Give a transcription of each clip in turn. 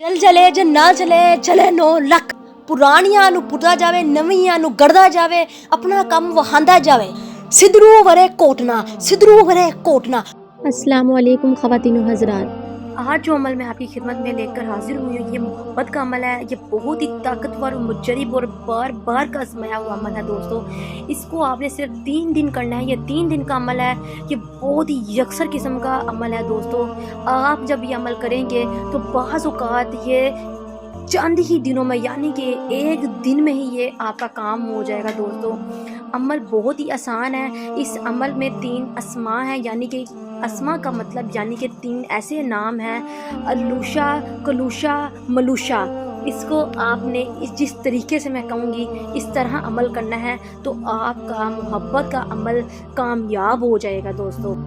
चल चले ज ना चले चले 9 ਲੱਖ ਪੁਰਾਣੀਆਂ ਨੂੰ ਪੁੱਟਦਾ ਜਾਵੇ ਨਵੀਆਂ ਨੂੰ ਗੜਦਾ ਜਾਵੇ अपना ਕੰਮ ਵਹਾਂਦਾ ਜਾਵੇ सिद्धरू वरे कोटना सिद्धरू वरे कोटना। अस्सलाम वालेकुम ख़वातीनो हज़रात। आज जो अमल मैं आपकी खिदमत में लेकर हाजिर हुई हूँ ये मोहब्बत का अमल है। ये बहुत ही ताकतवर और मुजरिब और बार बार का आजमाया हुआ अमल है दोस्तों। इसको आपने सिर्फ 3 दिन करना है। ये 3 दिन का अमल है। ये बहुत ही यकसर किस्म का अमल है दोस्तों। आप जब ये अमल करेंगे तो बाज़ औक़ात ये चंद ही दिनों में यानी कि एक दिन में ही ये आपका काम हो जाएगा दोस्तों। अमल बहुत ही आसान है। इस अमल में 3 अस्मा हैं यानी कि अस्मा का मतलब यानी कि 3 ऐसे नाम हैं अलूशा कलूशा मलूशा। इसको आपने जिस तरीके से मैं कहूँगी इस तरह अमल करना है तो आपका मोहब्बत का अमल कामयाब हो जाएगा दोस्तों।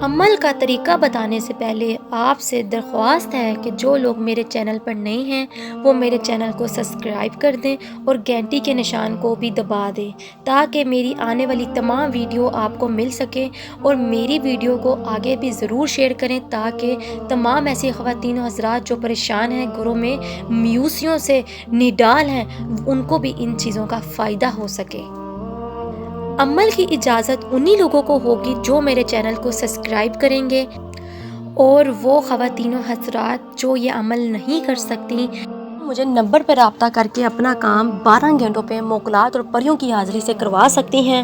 अमल का तरीका बताने से पहले आपसे दरख्वास्त है कि जो लोग मेरे चैनल पर नए हैं वो मेरे चैनल को सब्सक्राइब कर दें और घंटी के निशान को भी दबा दें ताकि मेरी आने वाली तमाम वीडियो आपको मिल सके। और मेरी वीडियो को आगे भी ज़रूर शेयर करें ताकि तमाम ऐसी ख़वातीन हज़रात जो परेशान हैं, घरों में मायूसियों से निडाल हैं, उनको भी इन चीज़ों का फ़ायदा हो सके। अमल की इजाज़त उन्हीं लोगों को होगी जो मेरे चैनल को सब्सक्राइब करेंगे और वो ख़वातीन हज़रात जो ये अमल नहीं कर सकती मुझे नंबर पर रब्ता करके अपना काम 12 घंटों पे मोकलात और परियों की हाज़िरी से करवा सकती हैं।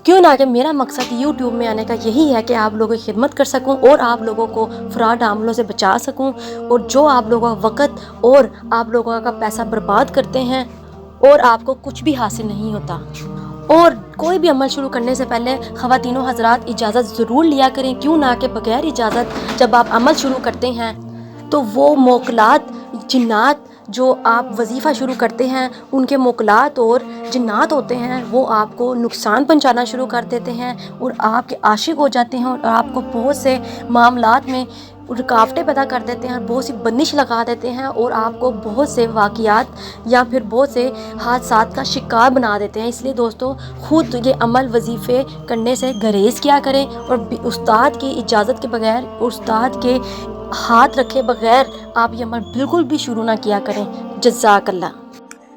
क्यों ना कि मेरा मकसद यूट्यूब में आने का यही है कि आप लोगों की खिदमत कर सकूं और आप लोगों को फ्रॉड अमलों से बचा सकूं। और जो आप लोगों का वक़्त और आप लोगों का पैसा बर्बाद करते हैं और आपको कुछ भी हासिल नहीं होता। और कोई भी अमल शुरू करने से पहले ख़वातीनों हज़रात इजाज़त ज़रूर लिया करें। क्यों ना कि बग़ैर इजाज़त जब आप अमल शुरू करते हैं तो वो मोकलात जिन्नात जो आप वजीफ़ा शुरू करते हैं उनके मोकलात और जिन्नात होते हैं वो आपको नुकसान पहुंचाना शुरू कर देते हैं और आपके आशिक हो जाते हैं और आपको बहुत से मामलात में रुकावटें पैदा कर देते हैं, बहुत सी बंदिश लगा देते हैं और आपको बहुत से वाक़ियात या फिर बहुत से हादसात का शिकार बना देते हैं। इसलिए दोस्तों खुद ये अमल वजीफ़े करने से गुरेज़ किया करें और उस्ताद की इजाज़त के बगैर, उस्ताद के हाथ रखे बगैर आप ये अमल बिल्कुल भी शुरू ना किया करें। जज़ाकल्लाह।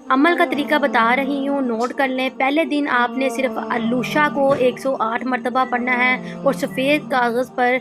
अमल का तरीका बता रही हूँ, नोट कर लें। पहले दिन आपने सिर्फ अलूशा को 108 मरतबा पढ़ना है और सफ़ेद कागज़ पर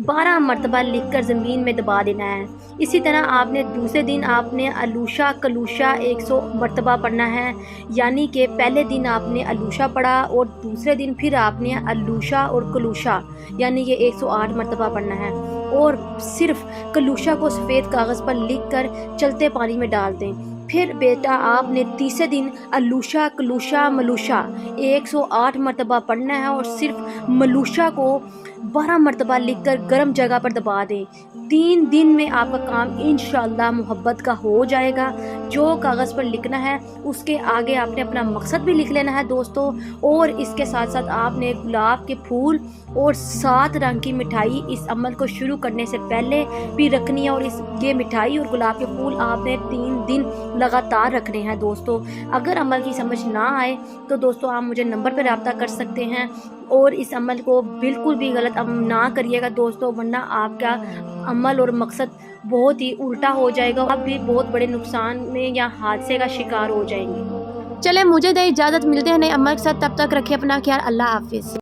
12 मरतबा लिखकर ज़मीन में दबा देना है। इसी तरह आपने दूसरे दिन आपने अलूशा कलूशा 100 मरतबा पढ़ना है यानी कि पहले दिन आपने अलूशा पढ़ा और दूसरे दिन फिर आपने अलूशा और कलूशा यानी कि 108 मरतबा पढ़ना है। और सिर्फ कलूशा को सफ़ेद कागज़ पर लिखकर चलते पानी में डाल दें। फिर बेटा आपने तीसरे दिन अलूशा कलूशा मलूशा 108 मरतबा पढ़ना है और सिर्फ मलूशा को 12 मरतबा लिखकर गर्म जगह पर दबा दें। 3 दिन में आपका काम इंशाअल्लाह मोहब्बत का हो जाएगा। जो कागज़ पर लिखना है उसके आगे आपने अपना मकसद भी लिख लेना है दोस्तों। और इसके साथ साथ आपने गुलाब के फूल और 7 रंग की मिठाई इस अमल को शुरू करने से पहले भी रखनी है। और ये मिठाई और गुलाब के फूल आपने 3 दिन लगातार रखने हैं दोस्तों। अगर अमल की समझ ना आए तो दोस्तों आप मुझे नंबर पर रब्ता कर सकते हैं। और इस अमल को बिल्कुल भी गलत ना करिएगा दोस्तों, वरना आपका अमल और मकसद बहुत ही उल्टा हो जाएगा। आप भी बहुत बड़े नुकसान में या हादसे का शिकार हो जाएंगे। चले मुझे दे इजाज़त, मिलते हैं नए अमल के साथ। तब तक रखिए अपना ख्याल। अल्लाह हाफिज़।